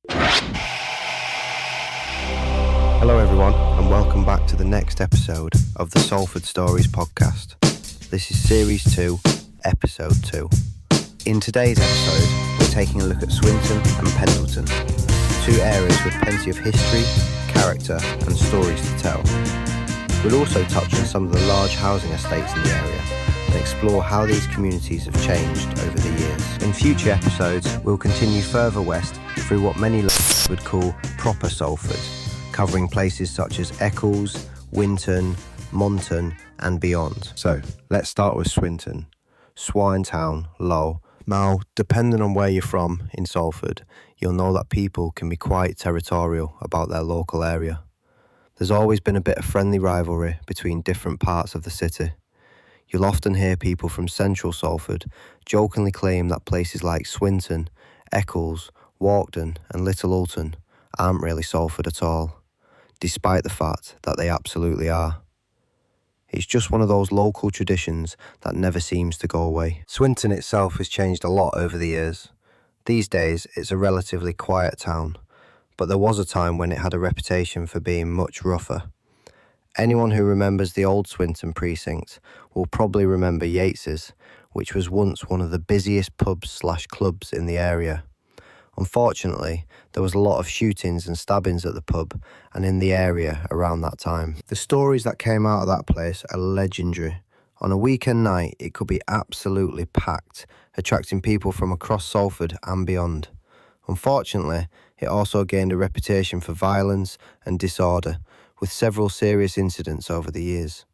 Hello everyone, and welcome back to the next episode of the Salford Stories podcast. This is Series 2, Episode 2. In today's episode, we're taking a look at Swinton and Pendleton, two areas with plenty of history, character and stories to tell. We'll also touch on some of the large housing estates in the area and explore how these communities have changed over the years. In future episodes, we'll continue further west through what many would call proper Salford, covering places such as Eccles, Winton, Monton and beyond. So, let's start with Swinton, Swine town, Low. Now, depending on where you're from in Salford, you'll know that people can be quite territorial about their local area. There's always been a bit of friendly rivalry between different parts of the city. You'll often hear people from central Salford jokingly claim that places like Swinton, Eccles, Walkden and Little Alton aren't really Salford at all, despite the fact that they absolutely are. It's just one of those local traditions that never seems to go away. Swinton itself has changed a lot over the years. These days, it's a relatively quiet town, but there was a time when it had a reputation for being much rougher. Anyone who remembers the old Swinton precinct will probably remember Yates's, which was once one of the busiest pubs/clubs in the area. Unfortunately, there was a lot of shootings and stabbings at the pub and in the area around that time. The stories that came out of that place are legendary. On a weekend night, it could be absolutely packed, attracting people from across Salford and beyond. Unfortunately, it also gained a reputation for violence and disorder, with several serious incidents over the years.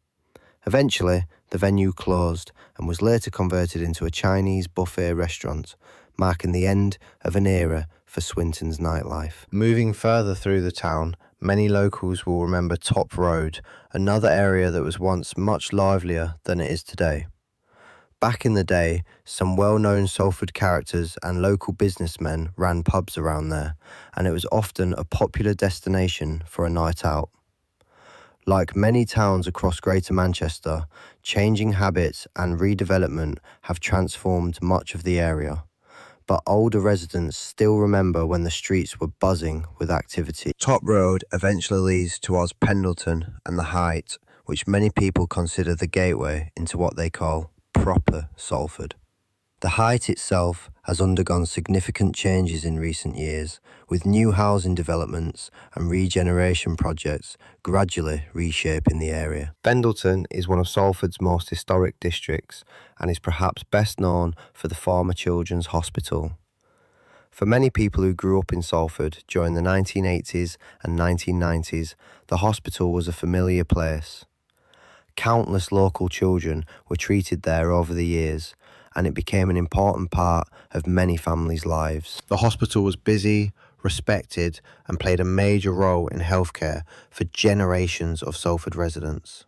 Eventually, the venue closed and was later converted into a Chinese buffet restaurant, marking the end of an era for Swinton's nightlife. Moving further through the town, many locals will remember Top Road, another area that was once much livelier than it is today. Back in the day, some well-known Salford characters and local businessmen ran pubs around there, and it was often a popular destination for a night out. Like many towns across Greater Manchester, changing habits and redevelopment have transformed much of the area, but older residents still remember when the streets were buzzing with activity. Top Road eventually leads towards Pendleton and the Height, which many people consider the gateway into what they call proper Salford. The Height itself has undergone significant changes in recent years, with new housing developments and regeneration projects gradually reshaping the area. Pendleton is one of Salford's most historic districts and is perhaps best known for the former Children's Hospital. For many people who grew up in Salford during the 1980s and 1990s, the hospital was a familiar place. Countless local children were treated there over the years, and it became an important part of many families' lives. The hospital was busy, respected, and played a major role in healthcare for generations of Salford residents.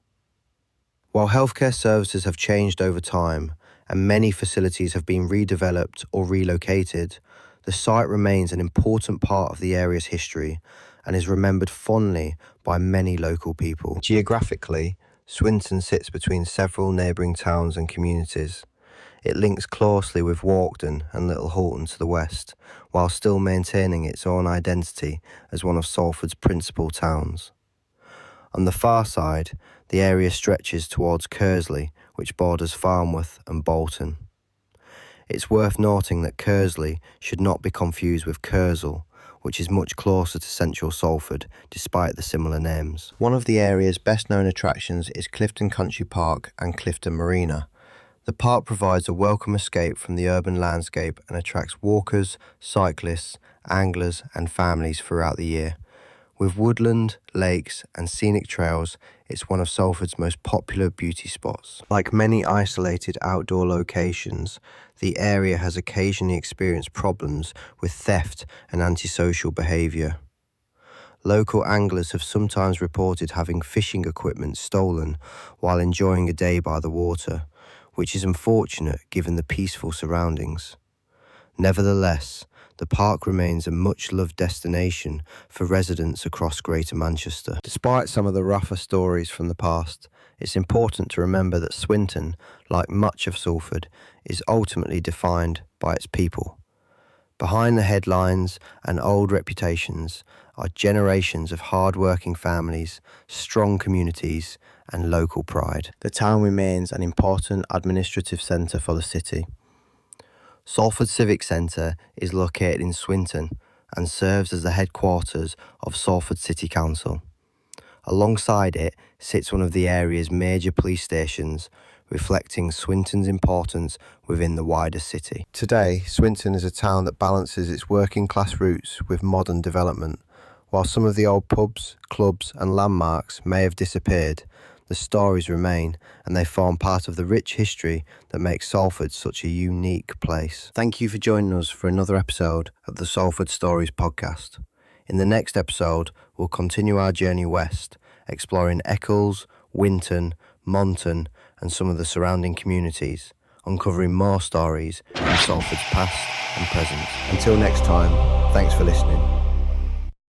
While healthcare services have changed over time, and many facilities have been redeveloped or relocated, the site remains an important part of the area's history and is remembered fondly by many local people. Geographically, Swinton sits between several neighbouring towns and communities. It links closely with Walkden and Little Hulton to the west, while still maintaining its own identity as one of Salford's principal towns. On the far side, the area stretches towards Kersley, which borders Farnworth and Bolton. It's worth noting that Kersley should not be confused with Kersal, which is much closer to central Salford, despite the similar names. One of the area's best-known attractions is Clifton Country Park and Clifton Marina. The park provides a welcome escape from the urban landscape and attracts walkers, cyclists, anglers and families throughout the year. With woodland, lakes and scenic trails, it's one of Salford's most popular beauty spots. Like many isolated outdoor locations, the area has occasionally experienced problems with theft and antisocial behaviour. Local anglers have sometimes reported having fishing equipment stolen while enjoying a day by the water, which is unfortunate given the peaceful surroundings. Nevertheless, the park remains a much-loved destination for residents across Greater Manchester. Despite some of the rougher stories from the past, it's important to remember that Swinton, like much of Salford, is ultimately defined by its people. Behind the headlines and old reputations are generations of hard-working families, strong communities and local pride. The town remains an important administrative centre for the city. Salford Civic Centre is located in Swinton and serves as the headquarters of Salford City Council. Alongside it sits one of the area's major police stations, reflecting Swinton's importance within the wider city. Today, Swinton is a town that balances its working class roots with modern development. While some of the old pubs, clubs and landmarks may have disappeared, the stories remain and they form part of the rich history that makes Salford such a unique place. Thank you for joining us for another episode of the Salford Stories podcast. In the next episode, we'll continue our journey west, exploring Eccles, Winton, Monton and some of the surrounding communities, uncovering more stories in Salford's past and present. Until next time, thanks for listening.